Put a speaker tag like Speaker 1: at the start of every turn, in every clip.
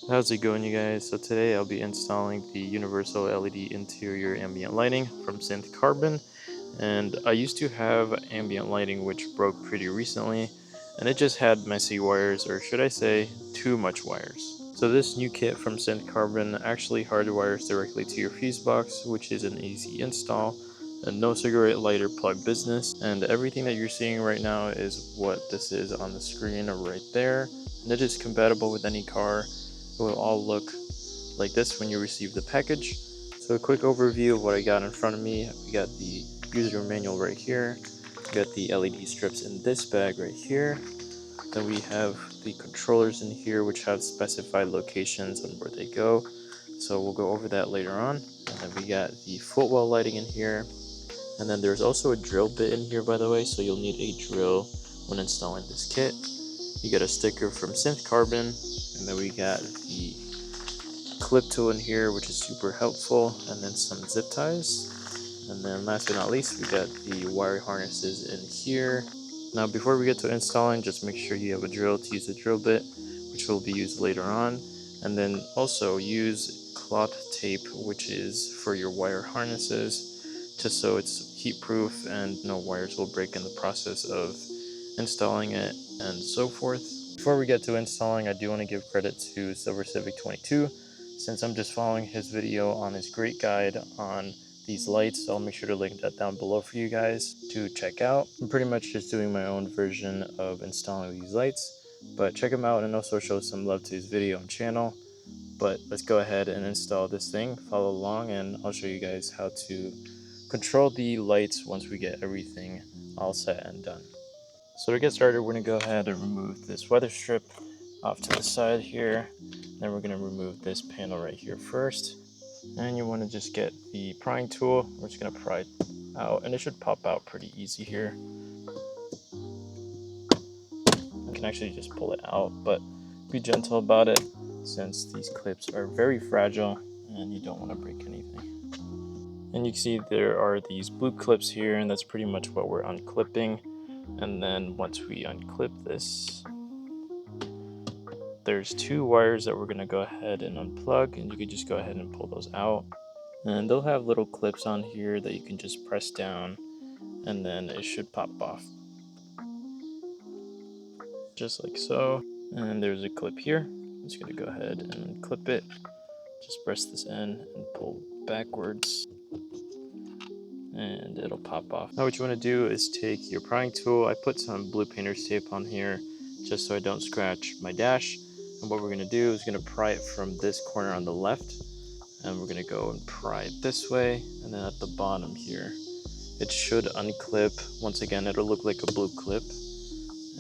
Speaker 1: How's it going, you guys? So today I'll be installing the universal LED interior ambient lighting from Synthcarbon. And I used to have ambient lighting which broke pretty recently, and it just had messy wires, or should I say too much wires. So this new kit from Synthcarbon actually hardwires directly to your fuse box, which is an easy install, and no cigarette lighter plug business. And everything that you're seeing right now is what this is on the screen right there, and it is compatible with any car. It will all look like this when you receive the package. So a quick overview of what I got in front of me. We got the user manual right here. We got the LED strips in this bag right here. Then we have the controllers in here which have specified locations on where they go. So we'll go over that later on. And then we got the Footwell lighting in here. And then there's also a drill bit in here, by the way, so you'll need a drill when installing this kit. You get a sticker from Synthcarbon, and then we got the clip tool in here, which is super helpful, and then some zip ties. And then last but not least, we got the wire harnesses in here. Now before we get to installing, just make sure you have a drill to use the drill bit, which will be used later on. And then also use cloth tape, which is for your wire harnesses, just so it's heat proof and no wires will break in the process of installing it and so forth. Before we get to installing, I do want to give credit to Civic 22, since I'm just following his video on his great guide on these lights. So I'll make sure to link that down below for you guys to check out. I'm pretty much just doing my own version of installing these lights, but check him out and also show some love to his video and channel. But let's go ahead and install this thing. Follow along and I'll show you guys how to control the lights once we get everything all set and done. So to get started, we're going to go ahead and remove this weather strip off to the side here. Then we're going to remove this panel right here first. And you want to just get the prying tool. We're just going to pry it out, and it should pop out pretty easy here. You can actually just pull it out, but be gentle about it since these clips are very fragile and you don't want to break anything. And you can see there are these blue clips here, and that's pretty much what we're unclipping. And then once we unclip this, there's two wires that we're going to go ahead and unplug, and you can just go ahead and pull those out. And they'll have little clips on here that you can just press down, and then it should pop off. Just like so. And there's a clip here. I'm just going to go ahead and unclip it. Just press this in and pull backwards, and it'll pop off. Now what you want to do is take your prying tool. I put some blue painter's tape on here just so I don't scratch my dash. And what we're going to do is going to pry it from this corner on the left, and we're going to go and pry it this way, and then at the bottom here it should unclip. Once again, it'll look like a blue clip,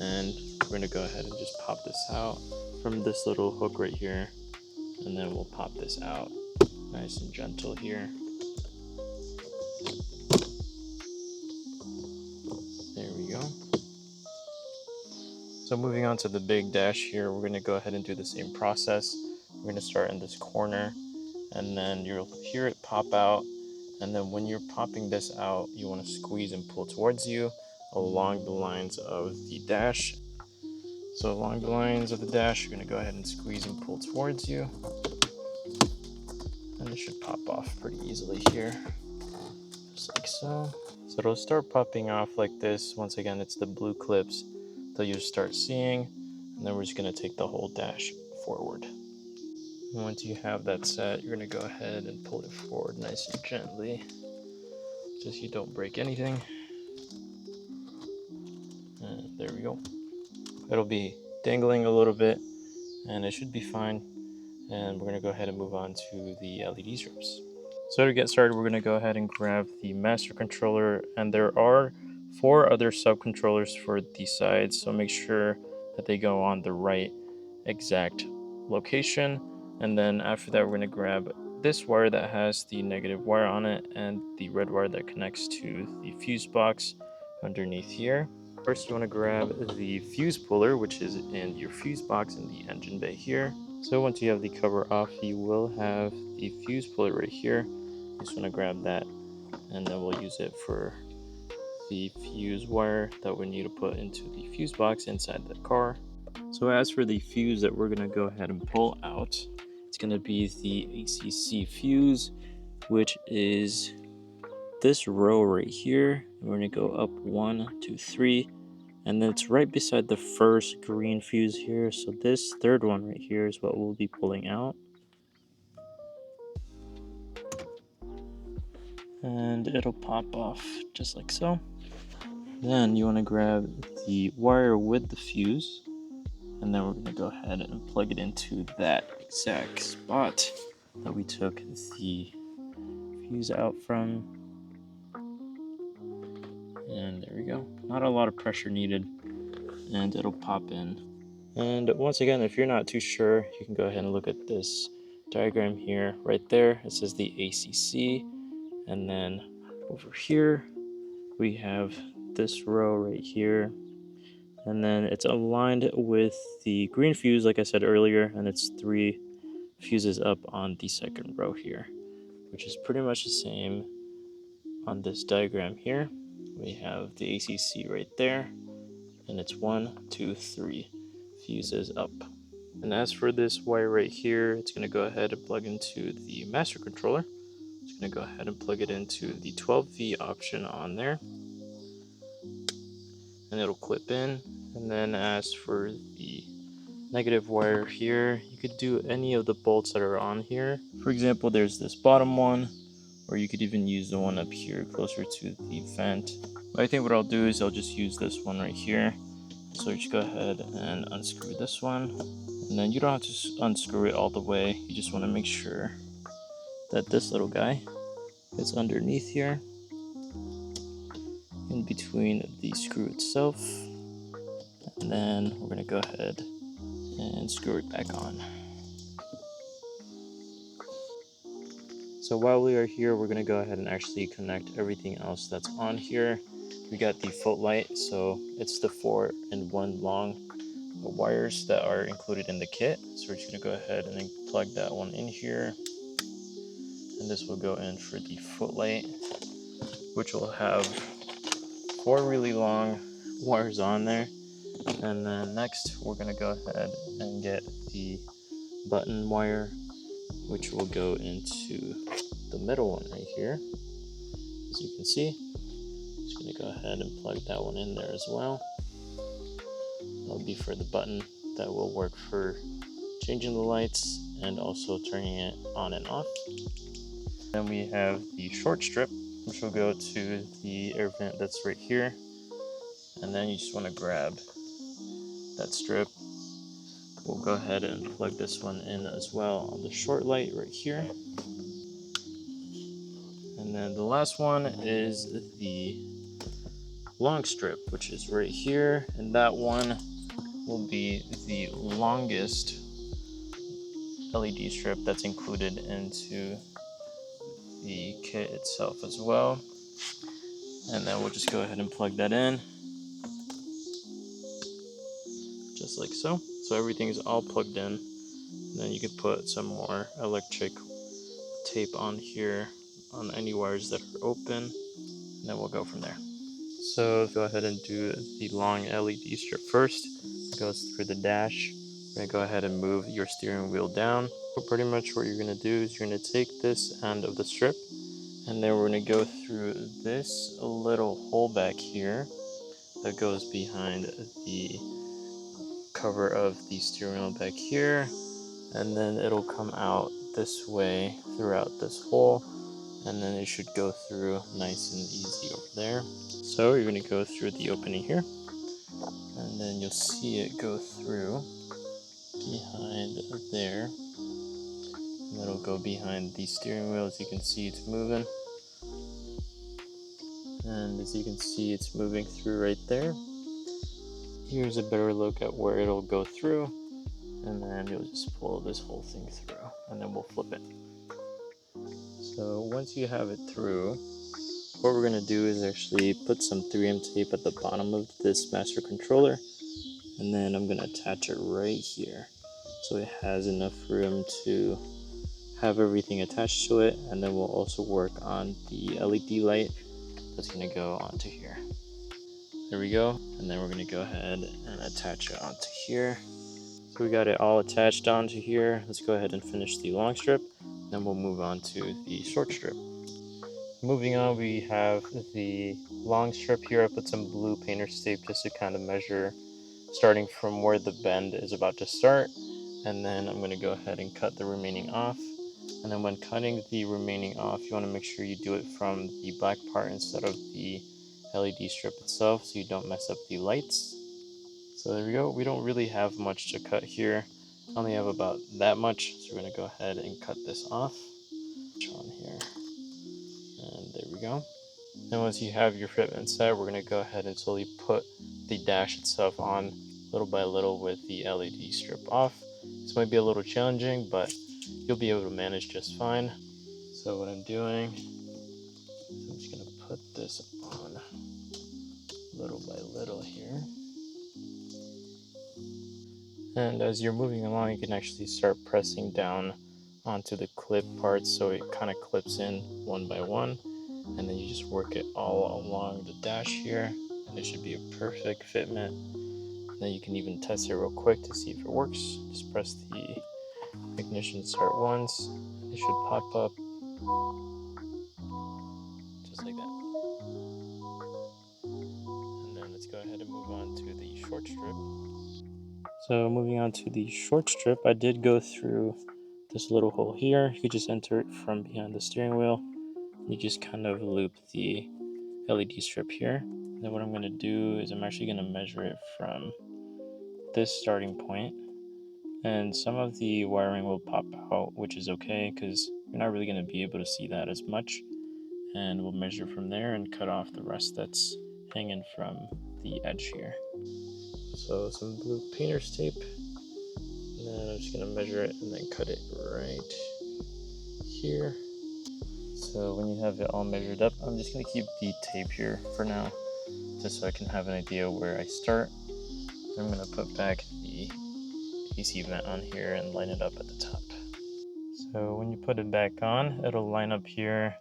Speaker 1: and we're going to go ahead and just pop this out from this little hook right here, and then we'll pop this out nice and gentle here. There we go. So moving on to the big dash here, we're going to go ahead and do the same process. We're going to start in this corner, and then you'll hear it pop out. And then when you're popping this out, you want to squeeze and pull towards you along the lines of the dash. So along the lines of the dash, you're going to go ahead and squeeze and pull towards you. And it should pop off pretty easily here, just like so. So it'll start popping off like this. Once again, it's the blue clips that you'll start seeing, and then we're just going to take the whole dash forward. And once you have that set, you're going to go ahead and pull it forward nice and gently, just so you don't break anything. And there we go. It'll be dangling a little bit, and it should be fine. And we're going to go ahead and move on to the LED strips. So to get started, we're going to go ahead and grab the master controller, and there are 4 other sub-controllers for the sides, so make sure that they go on the right exact location. And then after that, we're going to grab this wire that has the negative wire on it and the red wire that connects to the fuse box underneath here. First, you want to grab the fuse puller, which is in your fuse box in the engine bay here. So once you have the cover off, you will have the fuse puller right here. You just want to grab that, and then we'll use it for the fuse wire that we need to put into the fuse box inside the car. So as for the fuse that we're going to go ahead and pull out, it's going to be the ACC fuse, which is this row right here. We're going to go up 1, 2, 3, and then it's right beside the first green fuse here. So this third one right here is what we'll be pulling out. And it'll pop off just like so. Then you want to grab the wire with the fuse, and then we're going to go ahead and plug it into that exact spot that we took the fuse out from. And there we go. Not a lot of pressure needed, and it'll pop in. And once again, if you're not too sure, you can go ahead and look at this diagram here. Right there, it says the ACC, and then over here we have this row right here, and then it's aligned with the green fuse like I said earlier, and it's 3 fuses up on the second row here, which is pretty much the same on this diagram here. We have the ACC right there, and it's 1, 2, 3 fuses up. And as for this wire right here, it's going to go ahead and plug into the master controller. It's going to go ahead and plug it into the 12V option on there, and it'll clip in. And then as for the negative wire here, you could do any of the bolts that are on here. For example, there's this bottom one, or you could even use the one up here closer to the vent. But I think what I'll do is I'll just use this one right here. So just go ahead and unscrew this one, and then you don't have to unscrew it all the way. You just want to make sure that this little guy is underneath here, in between the screw itself, and then we're going to go ahead and screw it back on. So while we are here, we're going to go ahead and actually connect everything else that's on here. We got the footlight, so it's the 4-in-1 long wires that are included in the kit. So we're just going to go ahead and then plug that one in here, and this will go in for the footlight, which will have 4 really long wires on there. And then next we're going to go ahead and get the button wire, which will go into the middle one right here. As you can see, I'm just going to go ahead and plug that one in there as well. That'll be for the button that will work for changing the lights and also turning it on and off. Then we have the short strip, which will go to the air vent that's right here. And then you just want to grab that strip. We'll go ahead and plug this one in as well on the short light right here. And then the last one is the long strip, which is right here, and that one will be the longest LED strip that's included into the kit itself as well. And then we'll just go ahead and plug that in, just like so. So everything's all plugged in. And then you can put some more electric tape on here on any wires that are open, and then we'll go from there. So go ahead and do the long LED strip first. It goes through the dash. We're going to go ahead and move your steering wheel down. So pretty much what you're going to do is you're going to take this end of the strip, and then we're going to go through this little hole back here that goes behind the cover of the steering wheel back here, and then it'll come out this way throughout this hole, and then it should go through nice and easy over there. So you're going to go through the opening here, and then you'll see it go through behind there, and it'll go behind the steering wheel. As you can see, it's moving, and as you can see, it's moving through right there. Here's a better look at where it'll go through, and then you'll just pull this whole thing through, and then we'll flip it. So once you have it through, what we're going to do is actually put some 3M tape at the bottom of this master controller, and then I'm going to attach it right here so it has enough room to have everything attached to it. And then we'll also work on the LED light that's going to go onto here. There we go. And then we're going to go ahead and attach it onto here. So we got it all attached onto here. Let's go ahead and finish the long strip, then we'll move on to the short strip. Moving on, we have the long strip here. I put some blue painter's tape just to kind of measure starting from where the bend is about to start, and then I'm going to go ahead and cut the remaining off. And then when cutting the remaining off, you want to make sure you do it from the black part instead of the LED strip itself so you don't mess up the lights. So there we go. We don't really have much to cut here. I only have about that much, so we're going to go ahead and cut this off on here. And there we go. And once you have your fitment set, we're going to go ahead and slowly put the dash itself on little by little with the LED strip off. This might be a little challenging, but you'll be able to manage just fine. So what I'm doing is I'm just going to put this on little by little here. And as you're moving along, you can actually start pressing down onto the clip parts so it kind of clips in one by one. And then you just work it all along the dash here, and it should be a perfect fitment. And then you can even test it real quick to see if it works. Just press the ignition start once, and it should pop up just like that. And then let's go ahead and move on to the short strip. So moving on to the short strip, I did go through this little hole here. You could just enter it from behind the steering wheel. You just kind of loop the LED strip here. Then what I'm going to do is I'm actually going to measure it from this starting point, and some of the wiring will pop out, which is okay because you're not really going to be able to see that as much. And we'll measure from there and cut off the rest that's hanging from the edge here. So some blue painter's tape, and then I'm just going to measure it and then cut it right here. So when you have it all measured up, I'm just going to keep the tape here for now, just so I can have an idea where I start. I'm going to put back the AC vent on here and line it up at the top. So when you put it back on, it'll line up here,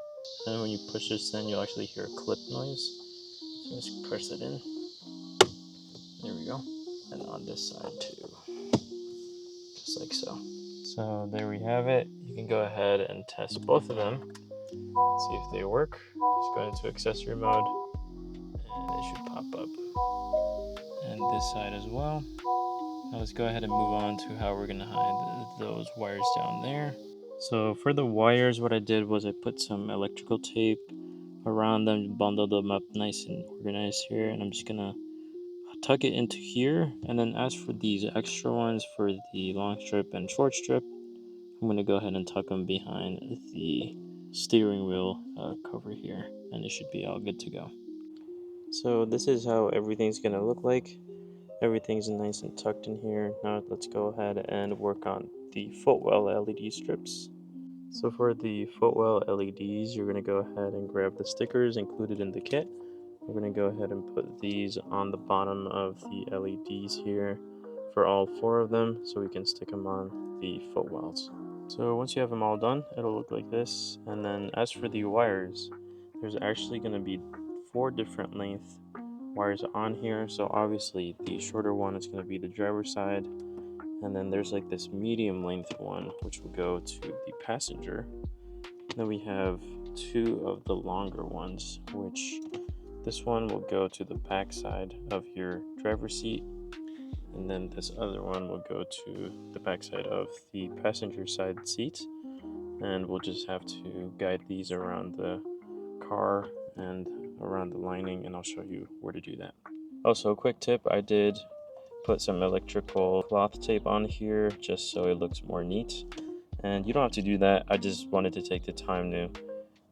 Speaker 1: and when you push this in, you'll actually hear a clip noise. So just press it in. There we go. And on this side too, just like so. So there we have it. You can go ahead and test both of them, see if they work. Just go into accessory mode, and it should pop up. And this side as well. Now let's go ahead and move on to how we're gonna hide those wires down there. So for the wires, what I did was I put some electrical tape around them, bundled them up nice and organized here, and I'm just gonna tuck it into here. And then as for these extra ones for the long strip and short strip, I'm gonna go ahead and tuck them behind the steering wheel cover here, and it should be all good to go. So this is how everything's gonna look like. Everything's nice and tucked in here. Now let's go ahead and work on the Footwell LED strips. So for the Footwell LEDs, you're going to go ahead and grab the stickers included in the kit. We're going to go ahead and put these on the bottom of the LEDs here for all 4 of them so we can stick them on the Footwells. So once you have them all done, it'll look like this. And then as for the wires, there's actually going to be 4 different length wires on here. So obviously the shorter one is going to be the driver's side, and then there's like this medium length one which will go to the passenger. Then we have 2 of the longer ones, which this one will go to the back side of your driver's seat, and then this other one will go to the back side of the passenger side seat, and we'll just have to guide these around the car and around the lining, and I'll show you where to do that. Also, a quick tip, I did put some electrical cloth tape on here just so it looks more neat, and you don't have to do that. I just wanted to take the time to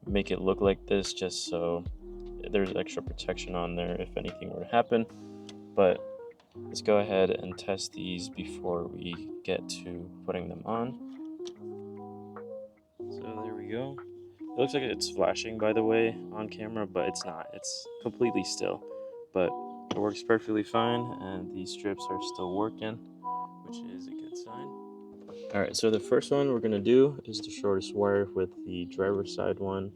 Speaker 1: make it look like this just so there's extra protection on there if anything were to happen. But let's go ahead and test these before we get to putting them on. So there we go. It looks like it's flashing, by the way, on camera, but it's not. It's completely still, but it works perfectly fine, and these strips are still working, which is a good sign. Alright, so the first one we're going to do is the shortest wire with the driver's side one.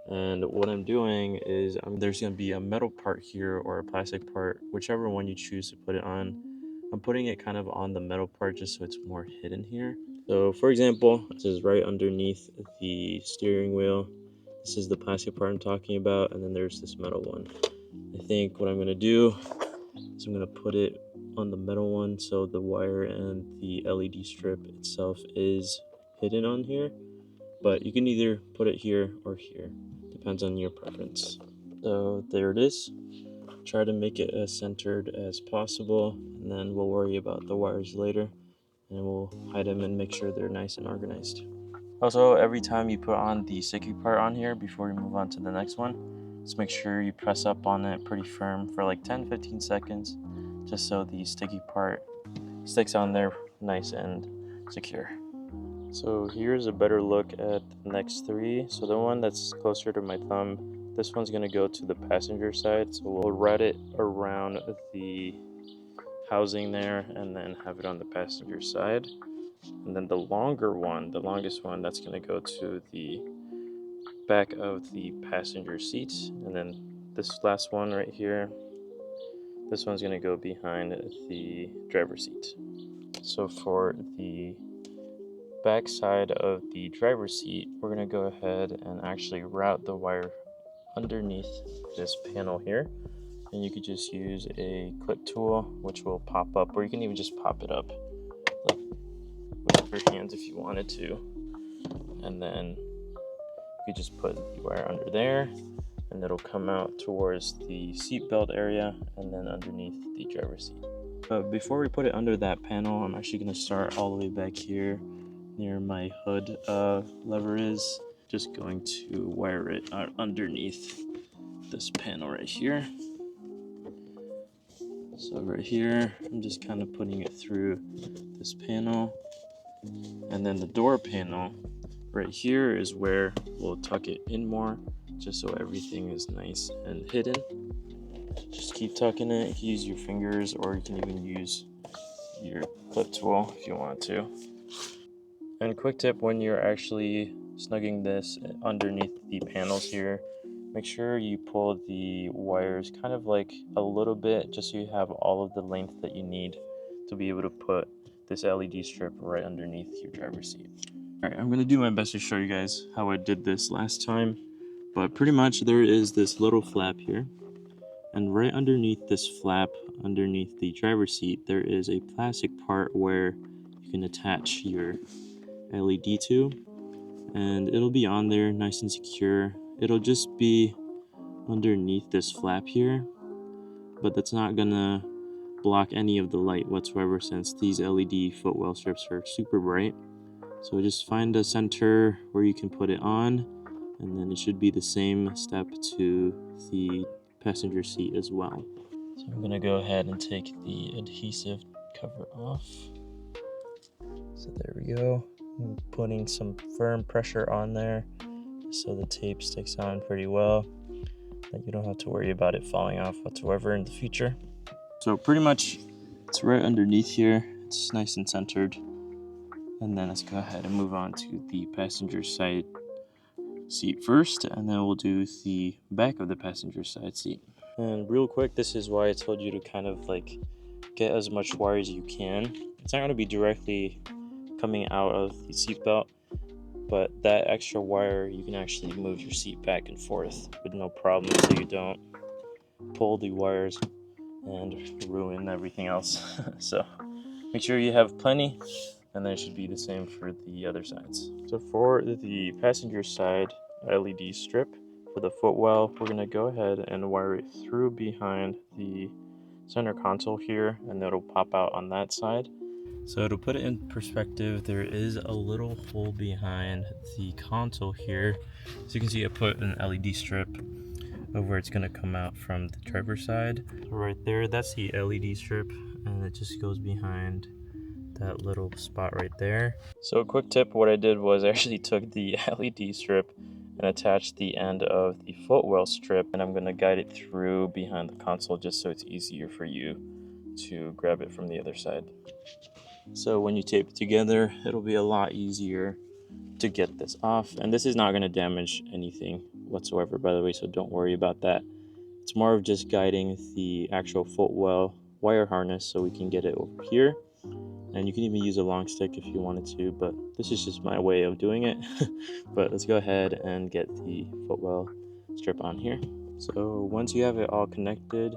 Speaker 1: And what I'm doing is there's going to be a metal part here or a plastic part, whichever one you choose to put it on. I'm putting it kind of on the metal part just so it's more hidden here. So for example, this is right underneath the steering wheel. This is the plastic part I'm talking about, and then there's this metal one. I think what I'm going to do is I'm going to put it on the metal one so the wire and the LED strip itself is hidden on here. But you can either put it here or here, depends on your preference. So there it is. Try to make it as centered as possible, and then we'll worry about the wires later, and we'll hide them and make sure they're nice and organized. Also, every time you put on the sticky part on here before you move on to the next one, just make sure you press up on it pretty firm for like 10-15 seconds, just so the sticky part sticks on there nice and secure. So here's a better look at the next three. So the one that's closer to my thumb, this one's going to go to the passenger side. So we'll route it around the housing there and then have it on the passenger side. And then the longer one, the longest one, that's going to go to the back of the passenger seat. And then this last one right here, this one's going to go behind the driver's seat. So for the back side of the driver's seat, we're going to go ahead and actually route the wire underneath this panel here. And you could just use a clip tool, which will pop up, or you can even just pop it up like with your hands if you wanted to. And then you could just put the wire under there, and it'll come out towards the seat belt area and then underneath the driver's seat. But before we put it under that panel, I'm actually going to start all the way back here near my hood lever is. Just going to wire it underneath this panel right here. So right here, I'm just kind of putting it through this panel. And then the door panel right here is where we'll tuck it in more, just so everything is nice and hidden. Just keep tucking it. You can use your fingers, or you can even use your clip tool if you want to. And quick tip, when you're actually snugging this underneath the panels here, make sure you pull the wires kind of like a little bit, just so you have all of the length that you need to be able to put this LED strip right underneath your driver's seat. Alright, I'm going to do my best to show you guys how I did this last time, but pretty much there is this little flap here, and right underneath this flap, underneath the driver's seat, there is a plastic part where you can attach your LED to, and it'll be on there nice and secure. It'll just be underneath this flap here, but that's not gonna block any of the light whatsoever, since these LED footwell strips are super bright. So just find a center where you can put it on, and then it should be the same step to the passenger seat as well. So I'm gonna go ahead and take the adhesive cover off. So there we go. I'm putting some firm pressure on there so the tape sticks on pretty well, that you don't have to worry about it falling off whatsoever in the future. So pretty much it's right underneath here. It's nice and centered. And then let's go ahead and move on to the passenger side seat first, and then we'll do the back of the passenger side seat. And real quick, this is why I told you to kind of like get as much wire as you can. It's not going to be directly coming out of the seatbelt, but that extra wire, you can actually move your seat back and forth with no problem, so you don't pull the wires and ruin everything else. So make sure you have plenty, and then it should be the same for the other sides. So for the passenger side LED strip for the footwell, we're going to go ahead and wire it through behind the center console here, and it'll pop out on that side. So to put it in perspective, there is a little hole behind the console here. So you can see I put an LED strip of where it's going to come out from the driver's side. So right there, that's the LED strip, and it just goes behind that little spot right there. So a quick tip, what I did was I actually took the LED strip and attached the end of the footwell strip, and I'm going to guide it through behind the console just so it's easier for you to grab it from the other side. So when you tape it together, it'll be a lot easier to get this off. And this is not going to damage anything whatsoever, by the way, so don't worry about that. It's more of just guiding the actual footwell wire harness so we can get it over here. And you can even use a long stick if you wanted to, but this is just my way of doing it. But let's go ahead and get the Footwell strip on here. So once you have it all connected,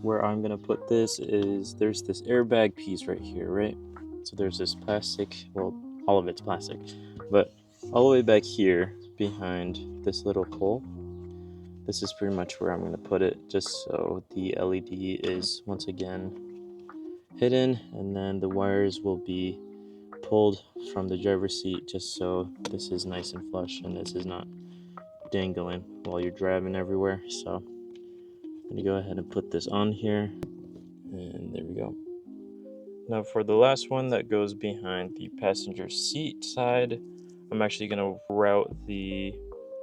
Speaker 1: where I'm gonna put this is there's this airbag piece right here, right? So there's this plastic, well, all of it's plastic, but all the way back here behind this little hole, this is pretty much where I'm gonna put it, just so the LED is once again hidden, and then the wires will be pulled from the driver's seat just so this is nice and flush and this is not dangling while you're driving everywhere. So I'm gonna go ahead and put this on here, and there we go. Now for the last one that goes behind the passenger seat side, I'm actually gonna route the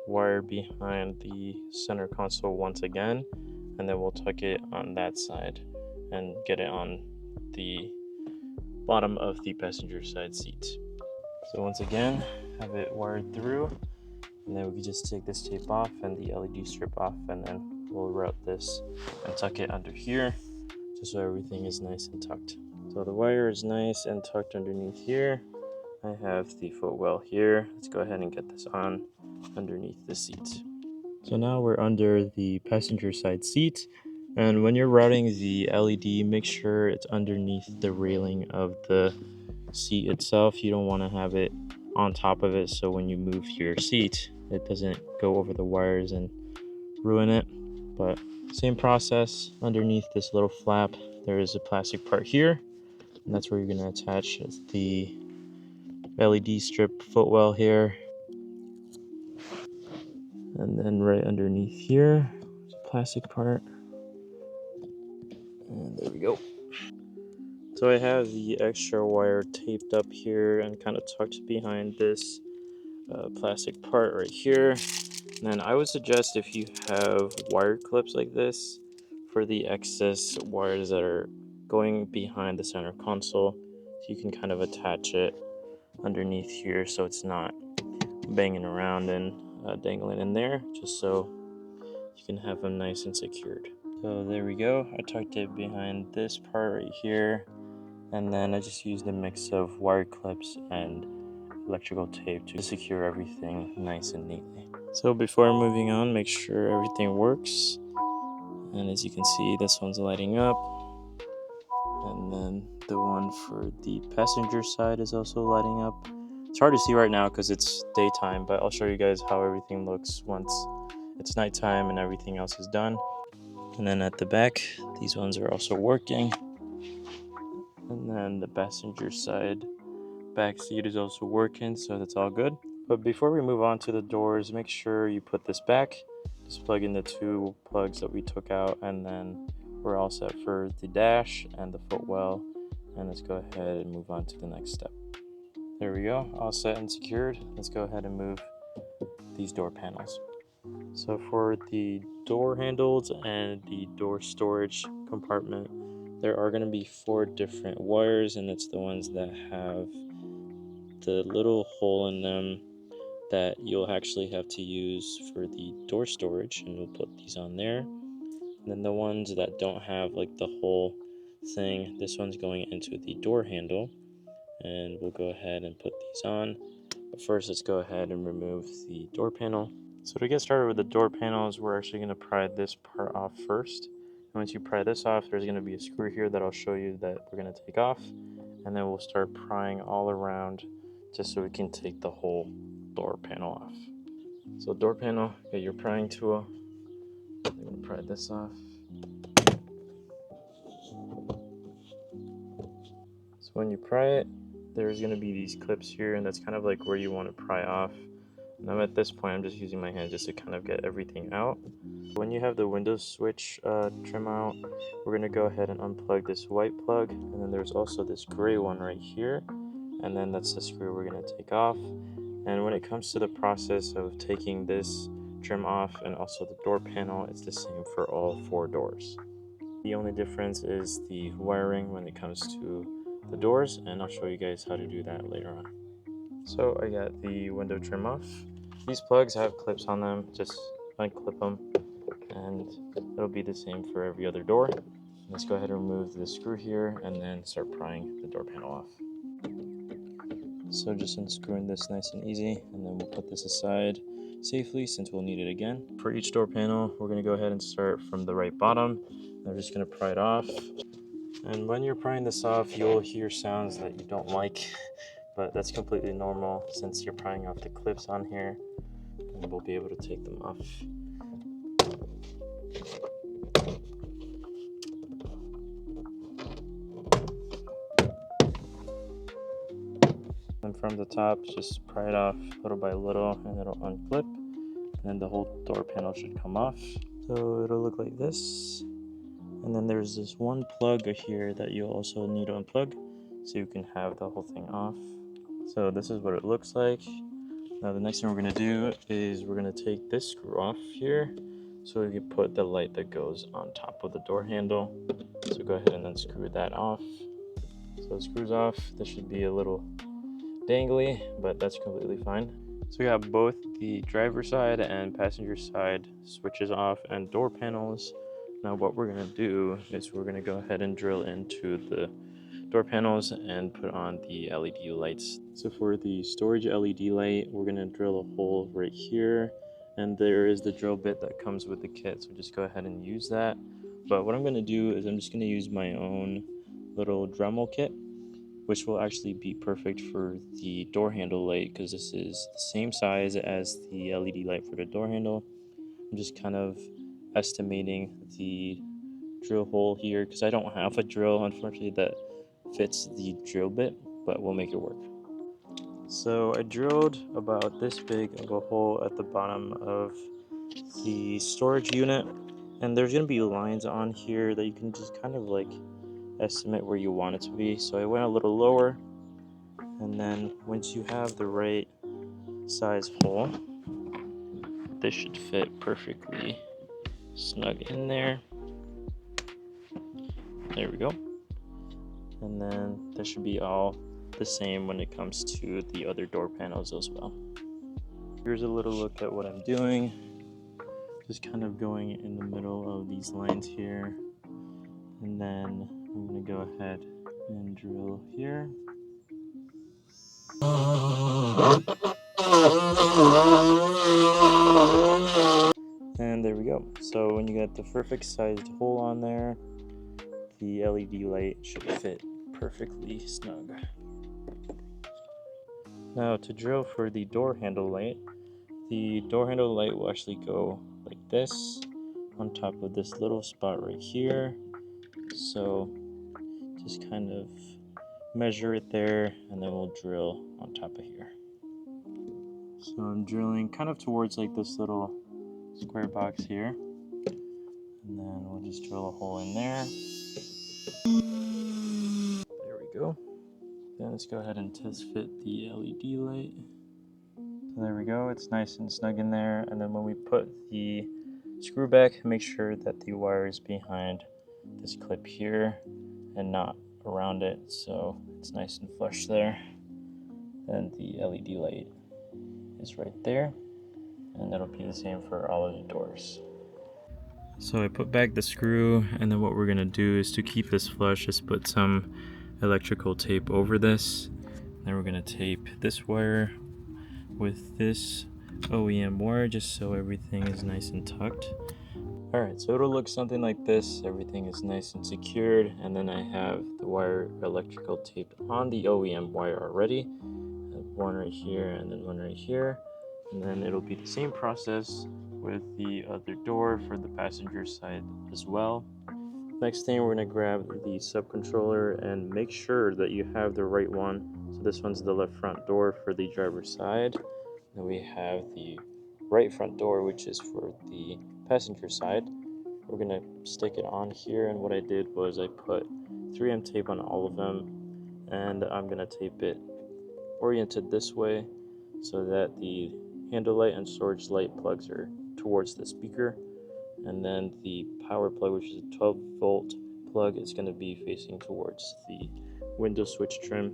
Speaker 1: wire behind the center console once again, and then we'll tuck it on that side and get it on the bottom of the passenger side seat. So once again, have it wired through, and then we can just take this tape off and the LED strip off, and then we'll route this and tuck it under here just so everything is nice and tucked. So the wire is nice and tucked underneath here. I have the footwell here. Let's go ahead and get this on underneath the seat. So now we're under the passenger side seat, and when you're routing the LED, make sure it's underneath the railing of the seat itself. You don't want to have it on top of it, so when you move your seat, it doesn't go over the wires and ruin it. But same process, underneath this little flap, there is a plastic part here, and that's where you're going to attach the LED strip footwell here. And then right underneath here, is a plastic part. And there we go. So I have the extra wire taped up here and kind of tucked behind this plastic part right here. And then I would suggest, if you have wire clips like this, for the excess wires that are going behind the center console, so you can kind of attach it underneath here so it's not banging around and dangling in there, just so you can have them nice and secured. So there we go. I tucked it behind this part right here, and then I just used a mix of wire clips and electrical tape to secure everything nice and neatly. So before moving on, make sure everything works. And as you can see, this one's lighting up. And then the one for the passenger side is also lighting up. It's hard to see right now because it's daytime, but I'll show you guys how everything looks once it's nighttime and everything else is done. And then at the back, these ones are also working. And then the passenger side back seat is also working, so that's all good. But before we move on to the doors, make sure you put this back. Just plug in the 2 plugs that we took out, and then we're all set for the dash and the footwell. And let's go ahead and move on to the next step. There we go, all set and secured. Let's go ahead and move these door panels. So for the door handles and the door storage compartment, there are going to be 4 different wires, and it's the ones that have the little hole in them that you'll actually have to use for the door storage, and we'll put these on there. And then the ones that don't have like the whole thing, this one's going into the door handle, and we'll go ahead and put these on. But first, let's go ahead and remove the door panel. So to get started with the door panels, we're actually going to pry this part off first. And once you pry this off, there's going to be a screw here that I'll show you that we're going to take off, and then we'll start prying all around just so we can take the whole door panel off. So door panel, get your prying tool. I'm going to pry this off. So when you pry it, there's going to be these clips here, and that's kind of like where you want to pry off. And I'm at this point, I'm just using my hand just to kind of get everything out. When you have the Windows switch trim out, we're going to go ahead and unplug this white plug, and then there's also this gray one right here, and then that's the screw we're going to take off. And when it comes to the process of taking this trim off and also the door panel, it's the same for all 4 doors. The only difference is the wiring when it comes to the doors, and I'll show you guys how to do that later on. So I got the window trim off. These plugs have clips on them, just unclip them, and it'll be the same for every other door. Let's go ahead and remove the screw here and then start prying the door panel off. So just unscrewing this nice and easy, and then we'll put this aside safely since we'll need it again. For each door panel, we're going to go ahead and start from the right bottom. I'm just going to pry it off. And when you're prying this off, you'll hear sounds that you don't like, but that's completely normal since you're prying off the clips on here, and we'll be able to take them off. And from the top, just pry it off little by little and it'll unclip, and then the whole door panel should come off. So it'll look like this. And then there's this one plug here that you'll also need to unplug so you can have the whole thing off. So this is what it looks like. Now the next thing we're going to do is we're going to take this screw off here so we can put the light that goes on top of the door handle. So go ahead and unscrew that off. So it screws off. This should be a little dangly, but that's completely fine. So we have both the driver side and passenger side switches off and door panels. Now what we're going to do is we're going to go ahead and drill into the door panels and put on the LED lights. So for the storage LED light, we're going to drill a hole right here, and there is the drill bit that comes with the kit, so just go ahead and use that. But what I'm going to do is I'm just going to use my own little Dremel kit, which will actually be perfect for the door handle light because this is the same size as the LED light for the door handle. I'm just kind of estimating the drill hole here because I don't have a drill, unfortunately, that fits the drill bit, but we'll make it work. So I drilled about this big of a hole at the bottom of the storage unit, and there's going to be lines on here that you can just kind of like estimate where you want it to be. So I went a little lower, and then once you have the right size hole, this should fit perfectly snug in there. There we go. And then this should be all the same when it comes to the other door panels as well. Here's a little look at what I'm doing. Just kind of going in the middle of these lines here. And then I'm going to go ahead and drill here. And there we go. So when you get the perfect sized hole on there, the LED light should fit perfectly snug. Now to drill for the door handle light, the door handle light will actually go like this on top of this little spot right here. So just kind of measure it there, and then we'll drill on top of here. So I'm drilling kind of towards like this little square box here, and then we'll just drill a hole in there. There we go. Then let's go ahead and test fit the LED light. So there we go, it's nice and snug in there. And then when we put the screw back, make sure that the wire is behind this clip here and not around it, so it's nice and flush there. And the LED light is right there, and that'll be the same for all of the doors. So I put back the screw, and then what we're gonna do is to keep this flush, just put some electrical tape over this. Then we're gonna tape this wire with this OEM wire just so everything is nice and tucked. Alright, so it'll look something like this. Everything is nice and secured, and then I have the wire electrical taped on the OEM wire already. I have one right here and then one right here, and then it'll be the same process with the other door for the passenger side as well. Next thing, we're going to grab the subcontroller and make sure that you have the right one. So this one's the left front door for the driver's side. Then we have the right front door, which is for the passenger side. We're going to stick it on here, and what I did was I put 3M tape on all of them, and I'm going to tape it oriented this way so that the handle light and storage light plugs are towards the speaker, and then the power plug, which is a 12-volt plug, is going to be facing towards the window switch trim,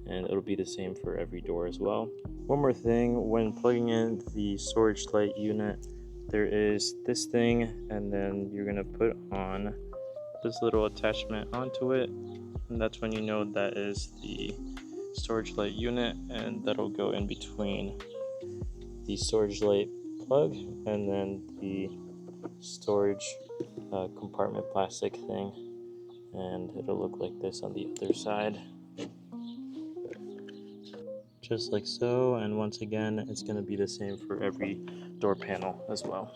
Speaker 1: and it'll be the same for every door as well. One more thing, when plugging in the storage light unit, there is this thing, and then you're going to put on this little attachment onto it, and that's when you know that is the storage light unit, and that'll go in between the storage light plug and then the storage compartment plastic thing, and it'll look like this on the other side, just like so. And once again, it's going to be the same for every door panel as well.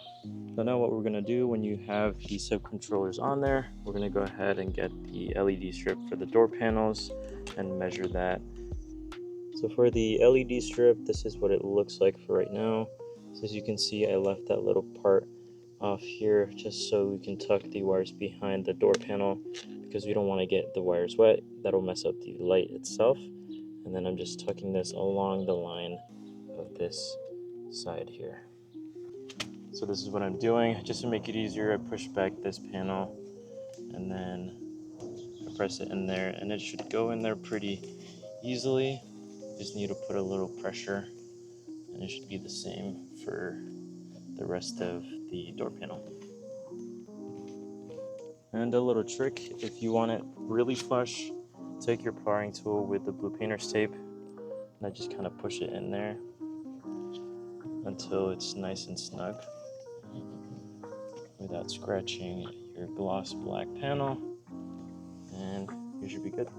Speaker 1: So now what we're going to do, when you have the sub-controllers on there, we're going to go ahead and get the LED strip for the door panels and measure that. So for the LED strip, this is what it looks like for right now. So as you can see, I left that little part off here just so we can tuck the wires behind the door panel, because we don't want to get the wires wet. That'll mess up the light itself. And then I'm just tucking this along the line of this side here. So this is what I'm doing. Just to make it easier, I push back this panel and then I press it in there, and it should go in there pretty easily. Just need to put a little pressure, and it should be the same for the rest of the door panel. And a little trick, if you want it really flush, take your ploughing tool with the blue painter's tape, and I just kind of push it in there until it's nice and snug without scratching your gloss black panel, and you should be good.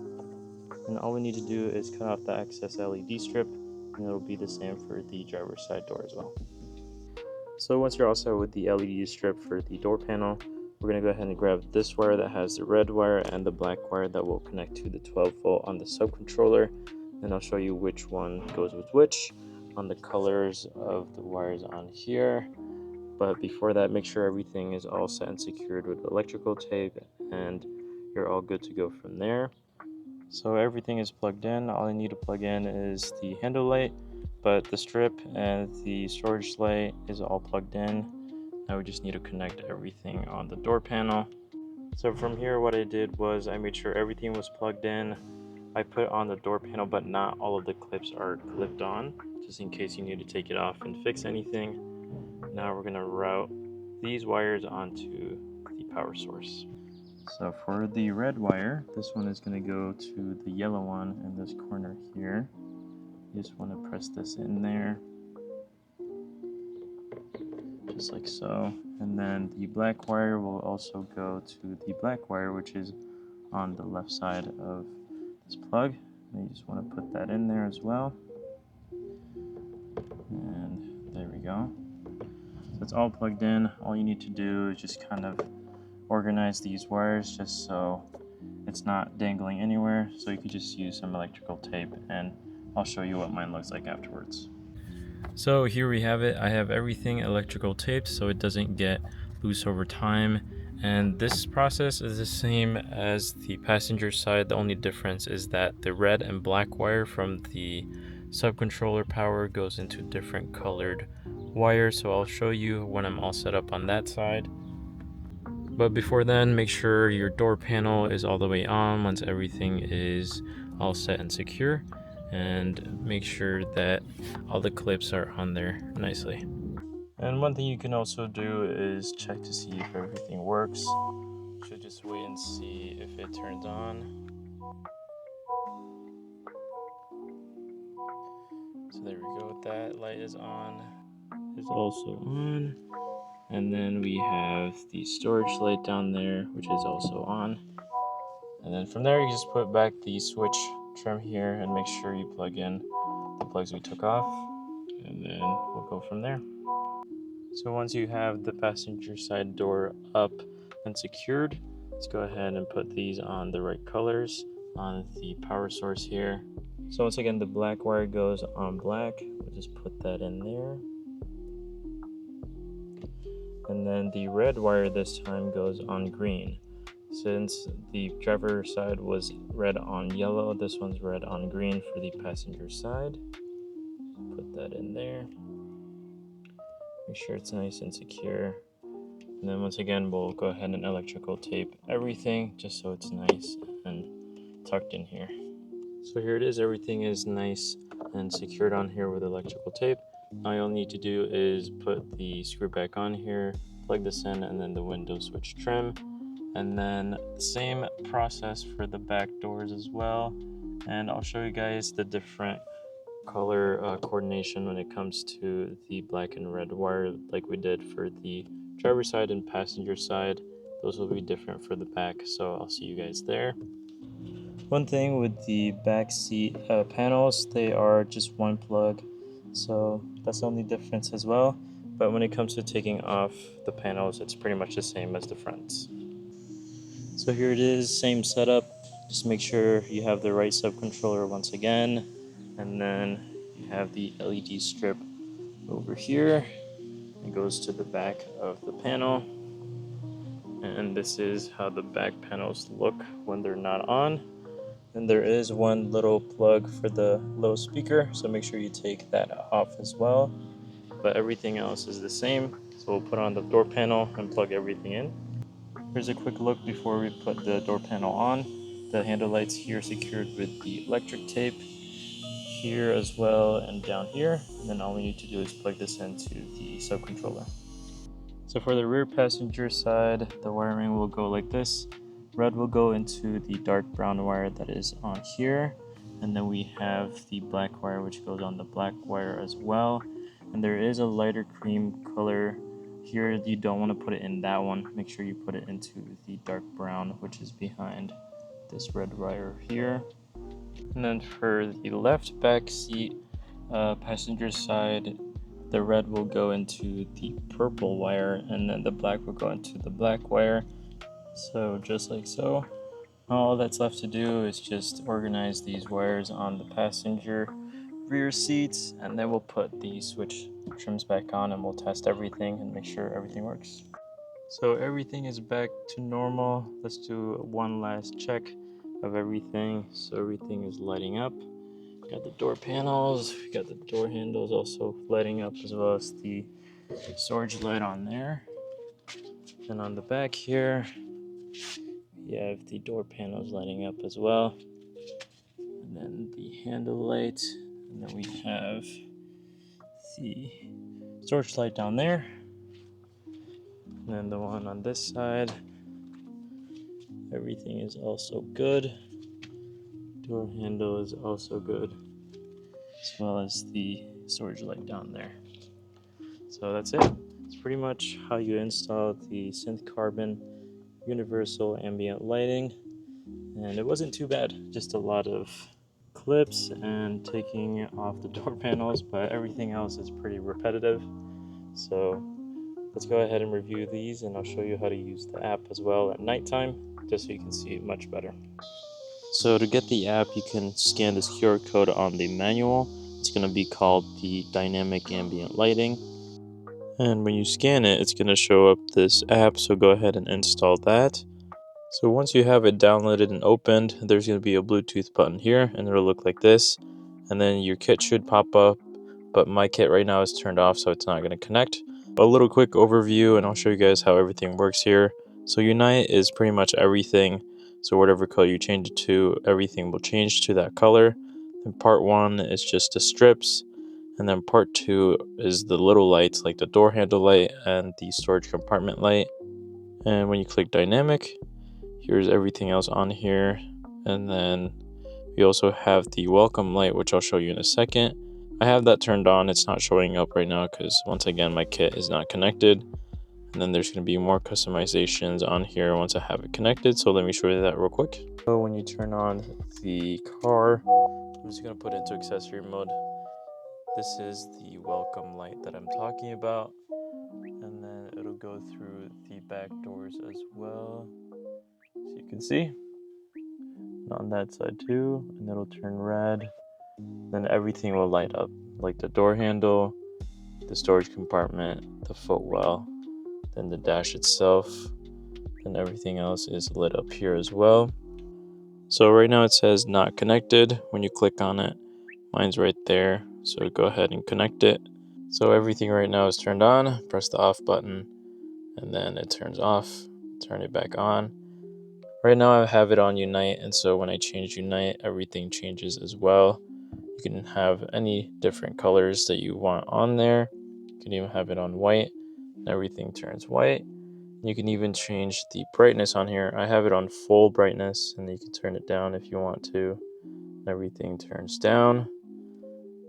Speaker 1: And all we need to do is cut off the excess LED strip, and it'll be the same for the driver's side door as well. So once you're all set with the LED strip for the door panel, we're going to go ahead and grab this wire that has the red wire and the black wire that will connect to the 12 volt on the subcontroller, and I'll show you which one goes with which on the colors of the wires on here. But before that, make sure everything is all set and secured with electrical tape, and you're all good to go from there. So everything is plugged in. All I need to plug in is the handle light, but the strip and the storage light is all plugged in. Now we just need to connect everything on the door panel. So from here, what I did was I made sure everything was plugged in. I put on the door panel, but not all of the clips are clipped on, just in case you need to take it off and fix anything. Now we're going to route these wires onto the power source. So for the red wire, this one is going to go to the yellow one in this corner here. You just want to press this in there, just like so. And then the black wire will also go to the black wire, which is on the left side of this plug. And you just want to put that in there as well. And there we go. So it's all plugged in. All you need to do is just kind of organize these wires just so it's not dangling anywhere. So you can just use some electrical tape, and I'll show you what mine looks like afterwards. So here we have it. I have everything electrical taped so it doesn't get loose over time. And this process is the same as the passenger side. The only difference is that the red and black wire from the subcontroller power goes into different colored wires. So I'll show you when I'm all set up on that side. But before then, make sure your door panel is all the way on once everything is all set and secure, and make sure that all the clips are on there nicely. And one thing you can also do is check to see if everything works. Should just wait and see if it turns on. So there we go, that light is on. It's also on. And then we have the storage light down there, which is also on. And then from there, you just put back the switch trim here and make sure you plug in the plugs we took off. And then we'll go from there. So once you have the passenger side door up and secured, let's go ahead and put these on the right colors on the power source here. So once again, the black wire goes on black. We'll just put that in there. And then the red wire this time goes on green. Since the driver side was red on yellow, this one's red on green for the passenger side. Put that in there. Make sure it's nice and secure. And then once again, we'll go ahead and electrical tape everything just so it's nice and tucked in here. So here it is, everything is nice and secured on here with electrical tape. All you'll need to do is put the screw back on here, plug this in, and then the window switch trim. And then same process for the back doors as well. And I'll show you guys the different color coordination when it comes to the black and red wire, like we did for the driver's side and passenger side. Those will be different for the back, so I'll see you guys there. One thing with the back seat panels, they are just one plug, so that's the only difference as well. But when it comes to taking off the panels, it's pretty much the same as the fronts. So here it is, same setup. Just make sure you have the right subcontroller once again, and then you have the LED strip over here. It goes to the back of the panel, and this is how the back panels look when they're not on. And there is one little plug for the little speaker, so make sure you take that off as well. But everything else is the same. So we'll put on the door panel and plug everything in. Here's a quick look before we put the door panel on. The handle lights here secured with the electric tape, here as well and down here. And then all we need to do is plug this into the subcontroller. So for the rear passenger side, the wiring will go like this. Red will go into the dark brown wire that is on here. And then we have the black wire which goes on the black wire as well. And there is a lighter cream color here. You don't want to put it in that one. Make sure you put it into the dark brown, which is behind this red wire here. And then for the left back seat, passenger side, the red will go into the purple wire, and then the black will go into the black wire. So just like so. All that's left to do is just organize these wires on the passenger rear seats, and then we'll put the switch trims back on and we'll test everything and make sure everything works. So everything is back to normal. Let's do one last check of everything. So everything is lighting up. We got the door panels, we got the door handles also lighting up, as well as the storage light on there. And on the back here, you have the door panels lighting up as well. And then the handle light, and then we have the storage light down there. And then the one on this side, everything is also good. Door handle is also good, as well as the storage light down there. So that's it. It's pretty much how you install the synthcarbon universal ambient lighting, and it wasn't too bad. Just a lot of clips and taking off the door panels, but everything else is pretty repetitive. So let's go ahead and review these, and I'll show you how to use the app as well at nighttime, just so you can see it much better. So to get the app, you can scan this QR code on the manual. It's going to be called the Dynamic Ambient Lighting. And when you scan it, it's going to show up this app, so go ahead and install that. So once you have it downloaded and opened, there's going to be a Bluetooth button here, and it'll look like this. And then your kit should pop up, but my kit right now is turned off, so it's not going to connect. A little quick overview, and I'll show you guys how everything works here. So Unite is pretty much everything. So whatever color you change it to, everything will change to that color. And part 1 is just the strips. And then part 2 is the little lights, like the door handle light and the storage compartment light. And when you click dynamic, here's everything else on here. And then we also have the welcome light, which I'll show you in a second. I have that turned on. It's not showing up right now because once again my kit is not connected. And then there's going to be more customizations on here once I have it connected. So let me show you that real quick. So when you turn on the car, I'm just going to put it into accessory mode. This is the welcome light that I'm talking about. And then it'll go through the back doors as well, so you can see. And on that side too, and it'll turn red. Then everything will light up, like the door handle, the storage compartment, the footwell, then the dash itself, and everything else is lit up here as well. So right now it says not connected. When you click on it, mine's right there, so go ahead and connect it. So everything right now is turned on. Press the off button and then it turns off. Turn it back on. Right now I have it on Unite, and so when I change Unite, everything changes as well. You can have any different colors that you want on there. You can even have it on white and everything turns white. You can even change the brightness on here. I have it on full brightness, and you can turn it down if you want to. Everything turns down.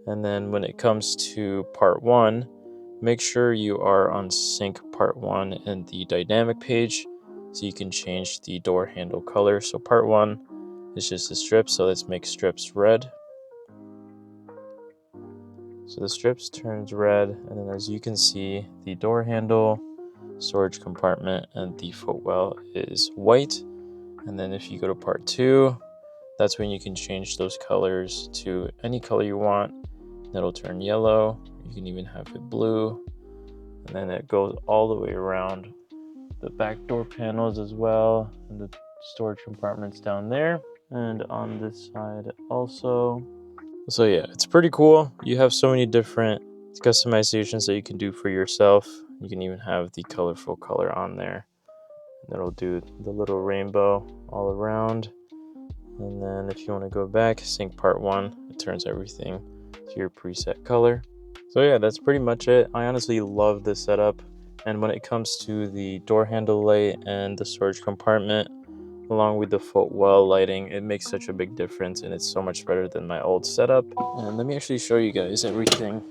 Speaker 1: And then when it comes to part 1, make sure you are on sync part 1 in the dynamic page so you can change the door handle color. So part 1 is just the strips, so let's make strips red. So the strips turns red, and then as you can see, the door handle, storage compartment, and the footwell is white. And then if you go to part 2, that's when you can change those colors to any color you want. It'll turn yellow. You can even have it blue. And then it goes all the way around the back door panels as well, and the storage compartments down there, and on this side also. So yeah, it's pretty cool. You have so many different customizations that you can do for yourself. You can even have the colorful color on there. And it'll do the little rainbow all around. And then if you want to go back, sync part 1, it turns everything to your preset color. So yeah, that's pretty much it. I honestly love this setup. And when it comes to the door handle light and the storage compartment, along with the footwell lighting, it makes such a big difference, and it's so much better than my old setup. And let me actually show you guys everything.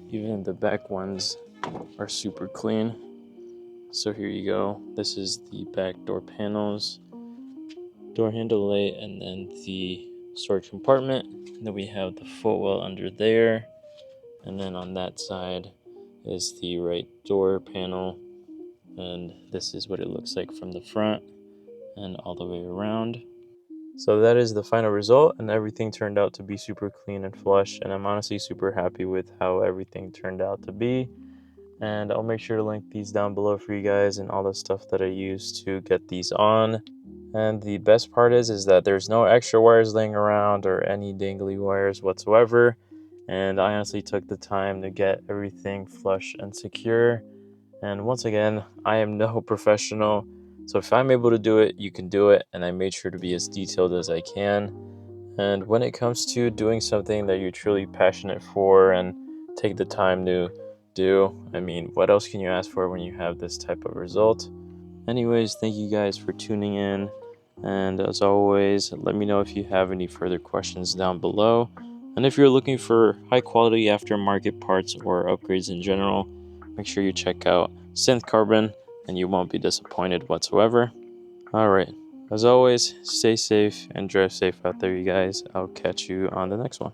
Speaker 1: Even the back ones are super clean. So here you go. This is the back door panels, door handle light, and then the storage compartment. And then we have the footwell under there. And then on that side is the right door panel. And this is what it looks like from the front and all the way around. So that is the final result, and everything turned out to be super clean and flush, and I'm honestly super happy with how everything turned out to be. And I'll make sure to link these down below for you guys and all the stuff that I used to get these on. And the best part is that there's no extra wires laying around or any dangly wires whatsoever. And I honestly took the time to get everything flush and secure. And once again, I am no professional, so if I'm able to do it, you can do it, and I made sure to be as detailed as I can. And when it comes to doing something that you're truly passionate for and take the time to do, I mean, what else can you ask for when you have this type of result? Anyways, thank you guys for tuning in, and as always, let me know if you have any further questions down below. And if you're looking for high quality aftermarket parts or upgrades in general, make sure you check out synthcarbon, and you won't be disappointed whatsoever. Alright, as always, stay safe and drive safe out there, you guys. I'll catch you on the next one.